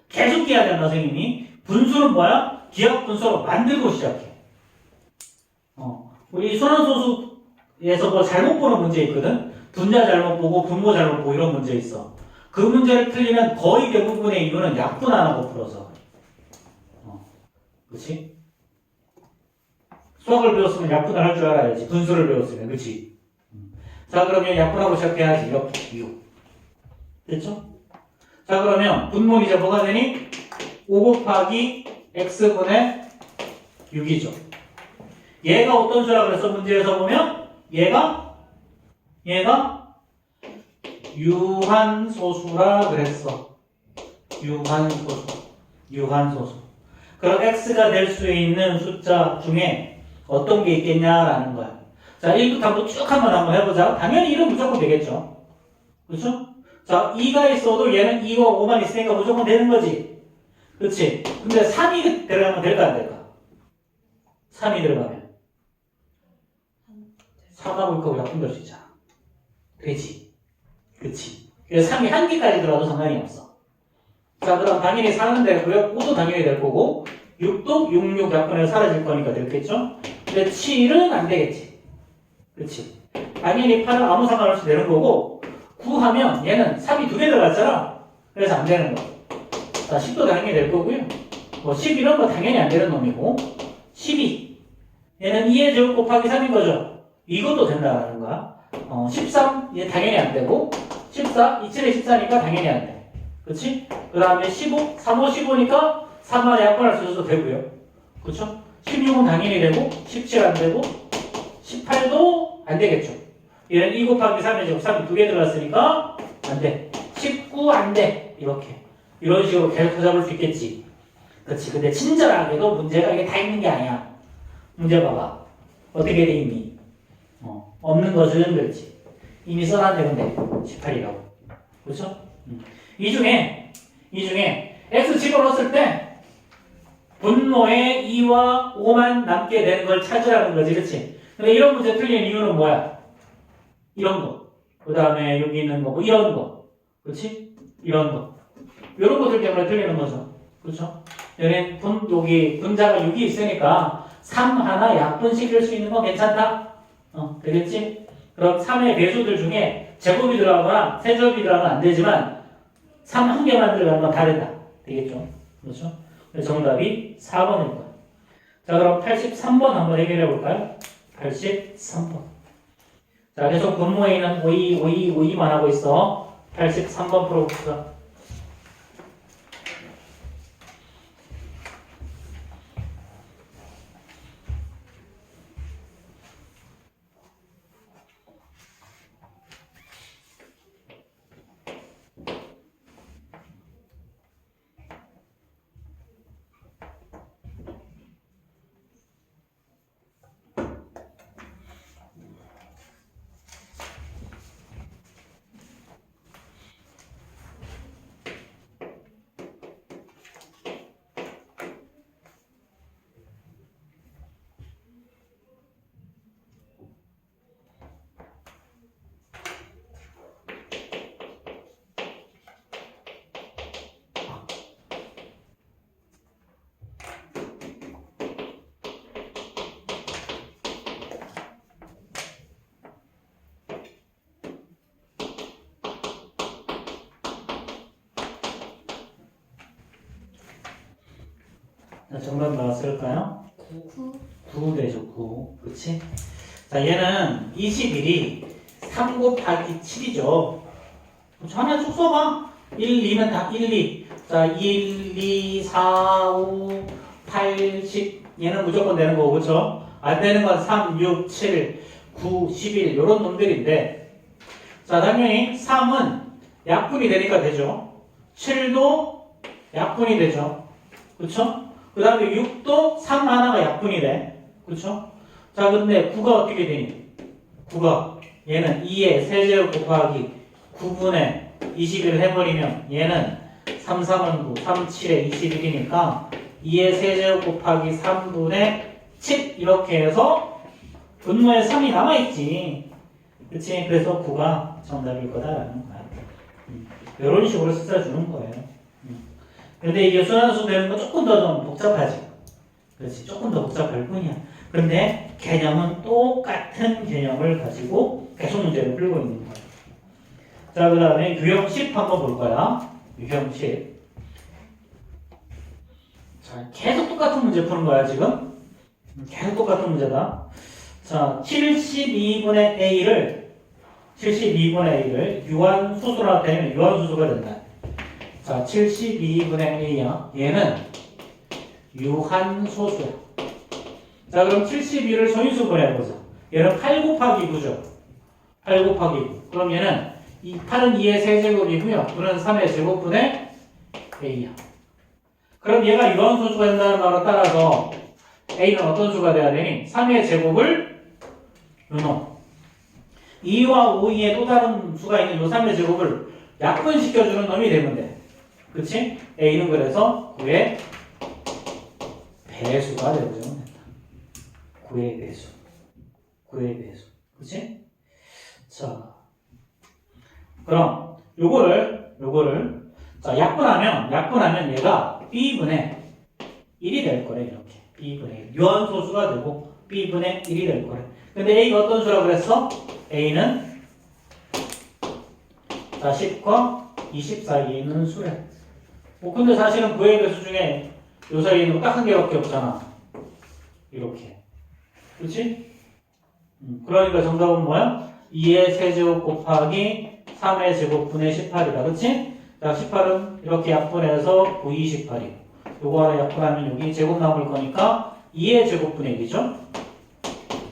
계속 해야 된다, 선생님이. 분수는 뭐야? 기하분수로 만들고 시작해. 우리 순환소수에서 뭐 잘못 보는 문제 있거든? 분자 잘못 보고 분모 잘못 보고 이런 문제 있어. 그 문제를 틀리면 거의 대부분의 이유는 약분 안 하고 풀어서. 그치? 수학을 배웠으면 약분을 할 줄 알아야지. 분수를 배웠으면. 그치? 자, 그러면 약분하고 시작해야지. 이렇게. 6. 됐죠? 자, 그러면 분모는 이제 뭐가 되니? 5 곱하기 x분의 6이죠. 얘가 어떤 수라 그랬어? 문제에서 보면 얘가 유한소수라 그랬어. 유한소수. 그럼 x가 될 수 있는 숫자 중에 어떤 게 있겠냐라는 거야. 자, 1부터 한번 쭉 한번 해보자. 당연히 1은 무조건 되겠죠. 그렇죠? 자, 2가 있어도 얘는 2와 5만 있으니까 무조건 되는 거지. 그렇지? 근데 3이 들어가면 될까 안 될까? 3이 들어가면 4가 볼거고 약분 될 수 있잖아. 되지. 그치? 그래서 3이 한 개까지 들어가도 상관이 없어. 자, 그럼 당연히 4는 되고요. 5도 당연히 될 거고 6도 6 약분해서 사라질 거니까 되겠죠? 근데 7은 안 되겠지. 그치? 당연히 8은 아무 상관없이 되는 거고 9 하면 얘는 3이 2개 들어갔잖아. 그래서 안 되는 거야. 자, 10도 당연히 될 거고요. 뭐 10 이런 거 당연히 안 되는 놈이고 12 얘는 2의 제곱 곱하기 3인 거죠. 이것도 된다는 거야. 13 얘 당연히 안 되고 14 27에 14니까 당연히 안 돼. 그치? 그 다음에 15 3, 5, 15니까 3만에 약분할 수 있어도 되고요. 그쵸? 16은 당연히 되고 17 안 되고 18도 안 되겠죠. 얘는 2 곱하기 3의 제곱 3이 2개 들어갔으니까 안 돼. 19 안 돼. 이렇게. 이런 식으로 계속 잡을 수 있겠지. 그렇지. 근데 친절하게도 문제가 이게 다 있는 게 아니야. 문제 봐봐. 어떻게 돼 있니? 없는 것은 그렇지. 이미 써놨네, 근데. 18이라고. 그렇죠? 이 중에 x 집어넣었을 때 분모에 2와 5만 남게 되는 걸 찾으라는 거지, 그렇지? 근데 이런 문제 틀린 이유는 뭐야? 이런 거. 그 다음에 여기 있는 거, 뭐 이런 거. 그렇지? 이런 거. 이런 것들 때문에 틀리는 거죠. 그렇죠? 여기 분자가 6이 있으니까 3 하나 약분시킬 수 있는 건 괜찮다? 되겠지? 그럼 3의 배수들 중에 제곱이 들어가거나 세제곱이 들어가면 안 되지만 3 한 개만 들어가는 건 다르다. 되겠죠? 그렇죠? 그래서 정답이 4번일 거예요. 자, 그럼 83번 한번 해결해 볼까요? 83번. 자, 계속 분모에 있는 5만 하고 있어. 83번 풀어봅시다. 자, 정답 나왔을까요? 9 되죠, 9. 그치? 자, 얘는 21이 3 곱하기 7이죠. 하나 쭉 써봐. 1, 2는 다 1, 2. 자, 1, 2, 4, 5, 8, 10. 얘는 무조건 되는 거고, 그쵸? 안 되는 건 3, 6, 7, 9, 11. 요런 놈들인데. 자, 당연히 3은 약분이 되니까 되죠. 7도 약분이 되죠. 그쵸? 그 다음에 6도 3 하나가 약분이 돼. 그쵸? 자, 근데 9가 어떻게 되니? 9가 얘는 2의 세제곱 곱하기 9분의 21을 해버리면 얘는 3, 3은 9, 3, 7에 21이니까 2의 세제곱 곱하기 3분의 7 이렇게 해서 분모에 3이 남아있지. 그치? 그래서 9가 정답일 거다라는 거야. 이런 식으로 씻어주는 거예요. 근데 이게 순환수 되는 건 조금 더 좀 복잡하지. 그렇지. 조금 더 복잡할 뿐이야. 그런데 개념은 똑같은 개념을 가지고 계속 문제를 풀고 있는 거야. 자, 그 다음에 유형 10 한번 볼 거야. 유형 10. 자, 계속 똑같은 문제 푸는 거야, 지금. 계속 똑같은 문제다. 자, 72분의 A를 유한수수라 되면 유한수수가 된다. 자, 72분의 A야. 얘는 유한소수야. 자, 그럼 72를 소인수분 해보자. 얘는 8 곱하기 9죠. 8 곱하기 9. 그럼 얘는 8은 2의 세제곱이고요. 9는 3의 제곱분의 A야. 그럼 얘가 유한소수가 된다는 말로 따라서 A는 어떤 수가 돼야 되니? 3의 제곱을 요놈 2와 5의 또 다른 수가 있는 요 3의 제곱을 약분시켜주는 놈이 되면 돼. 그치? A는 그래서 9의 배수가 되어주면 된다. 9의 배수. 9의 배수. 그치? 자. 그럼, 요거를, 자, 약분하면 얘가 B분의 1이 될 거래, 이렇게. B분의 1. 유한소수가 되고, B분의 1이 될 거래. 근데 A가 어떤 수라고 그랬어? A는, 자, 10과 20 사이에 있는 수래. 근데 사실은 9의 배수 중에 요 사이에 있는 거 딱 한 개밖에 없잖아. 이렇게. 그렇지? 그러니까 정답은 뭐야? 2의 세제곱 곱하기 3의 제곱분의 18이다. 그렇지? 자, 18은 이렇게 약분해서 9, 28이고 요거 하나 약분하면 여기 제곱 나올 거니까 2의 제곱분의 1이죠?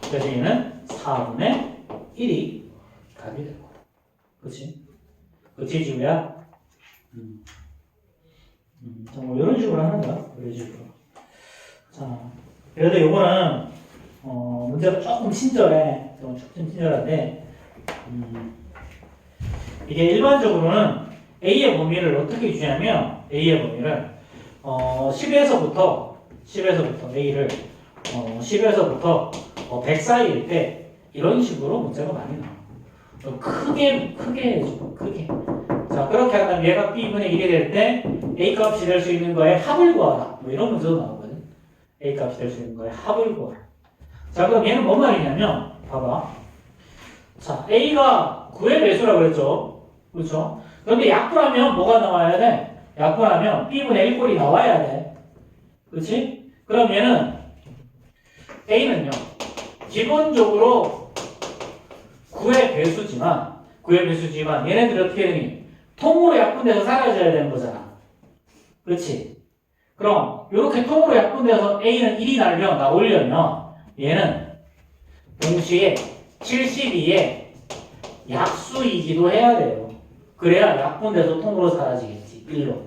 그래서 얘는 4분의 1이 답이 될 거야. 그렇지? 그렇지, 지우야? 뭐 이런 식으로 하는 거야. 이런 식으로. 자, 그래도 요거는 문제가 조금 친절해. 조금 친절한데 이게 일반적으로는 A의 범위를 어떻게 주냐면 A의 범위를 10에서부터 A를 10에서부터 100 사이일 때 이런 식으로 문제가 많이 나와. 좀 크게 해주고 크게. 자, 그렇게 하면 얘가 B분의 1이 될 때 A 값이 될 수 있는 거에 합을 구하라. 뭐 이런 문제도 나오거든. A 값이 될 수 있는 거에 합을 구하라. 자, 그럼 얘는 뭔 말이냐면 봐봐. 자, A가 9의 배수라고 그랬죠. 그렇죠? 그런데 약분하면 뭐가 나와야 돼? 약분하면 B분의 1꼴이 나와야 돼. 그렇지? 그럼 얘는 A는요. 기본적으로 9의 배수지만 얘네들이 어떻게 되니? 통으로 약분돼서 사라져야 되는 거잖아. 그렇지? 그럼 이렇게 통으로 약분돼서 A는 1이 나오려면 얘는 동시에 72의 약수이기도 해야 돼요. 그래야 약분돼서 통으로 사라지겠지. 1로.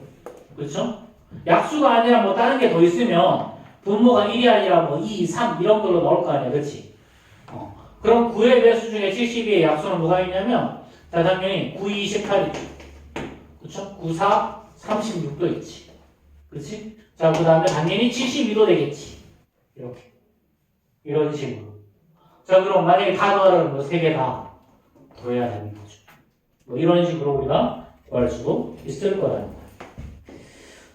그렇죠? 약수가 아니라 뭐 다른 게 더 있으면 분모가 1이 아니라 뭐 2, 3 이런 걸로 나올 거 아니야. 그렇지? 그럼 9의 배수 중에 72의 약수는 뭐가 있냐면 자, 당연히 9, 2, 18 있죠. 그렇죠? 9, 4, 36도 있지. 그렇지? 자, 그 다음에 당연히 72도 되겠지. 이렇게. 이런 식으로. 자, 그럼 만약에 다 더하라면 뭐 3개 다 더해야 되는 거죠. 뭐 이런 식으로 우리가 구할 수도 있을 거라는 거예요.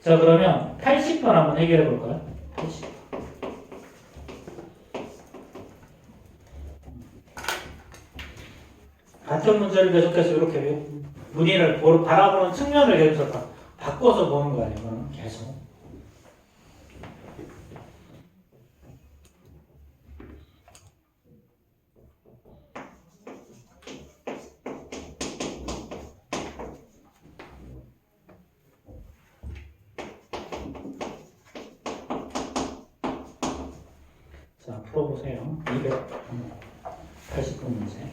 자, 그러면 80번 한번 해결해 볼까요? 80번. 같은 문제를 계속해서 이렇게 문의를 바라보는 측면을 계속 바꿔서 보는 거야, 이거는 계속. 자, 풀어보세요. 280번 문제.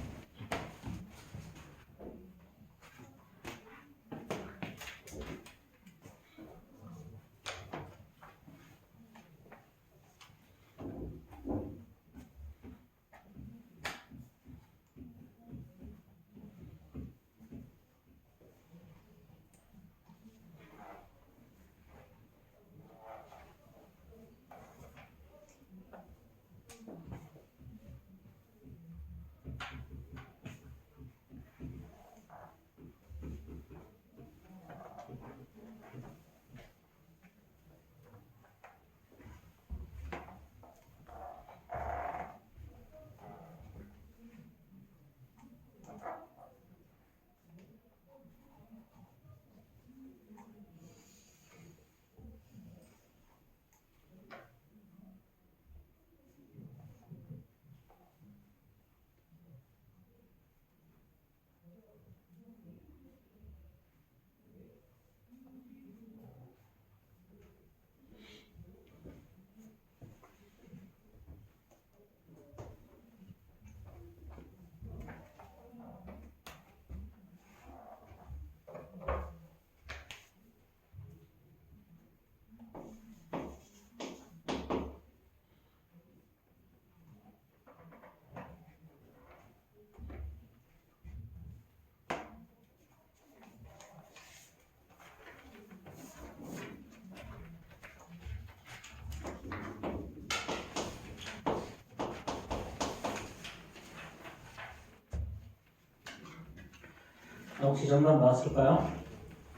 혹시 정답 나왔을까요?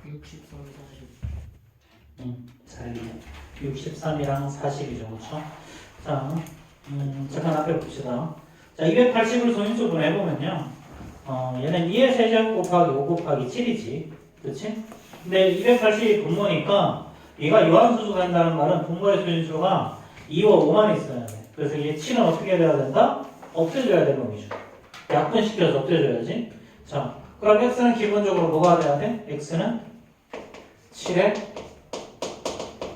63, 40. 잘했네. 63이랑 40이죠, 그렇죠? 자, 잠깐 앞에 봅시다. 자, 280을 소인수분 해보면요. 얘는 2의 세제곱 곱하기 5 곱하기 7이지. 그렇지? 근데 280이 분모니까 얘가 요한수수가 된다는 말은 분모의 소인수가 2와 5만 있어야 돼. 그래서 얘 7은 어떻게 돼야 된다? 없애줘야 되는 놈이죠. 약분시켜서 없애줘야지. 자, 그럼 x는 기본적으로 뭐가 돼야 돼? x는 7의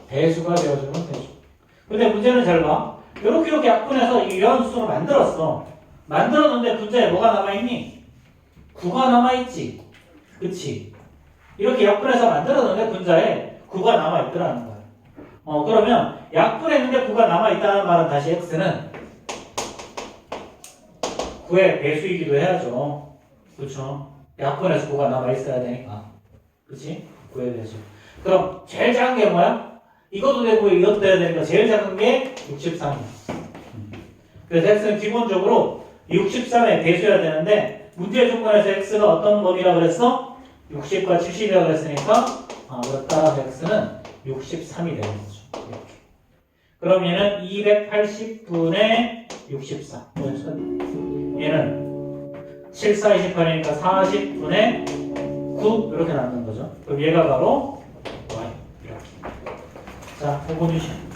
배수가 되어주면 되죠. 근데 문제는 잘 봐. 이렇게 약분해서 이 요한수소를 만들었어. 만들었는데 분자에 뭐가 남아있니? 9가 남아있지. 그치? 이렇게 약분해서 만들었는데 분자에 9가 남아있더라는 거야. 그러면 약분했는데 9가 남아있다는 말은 다시 x는 9의 배수이기도 해야죠. 그렇죠? 약분해서 9가 남아있어야 되니까. 그치? 9의 배수. 그럼 제일 작은 게 뭐야? 이것도 되고 이것도 돼야 되니까 제일 작은 게 63이야. 그래서 x는 기본적으로 63의 배수여야 되는데 문제 조건에서 x가 어떤 범위라고 그랬어? 60과 70이라고 그랬으니까 이거 따라서 x는 63이 되는 거죠. 이렇게. 그럼 얘는 280분의 64. 얘는 7, 4, 28이니까 40분의 9 이렇게 남는 거죠. 그럼 얘가 바로 y 이렇게. 자, 5번 주시면.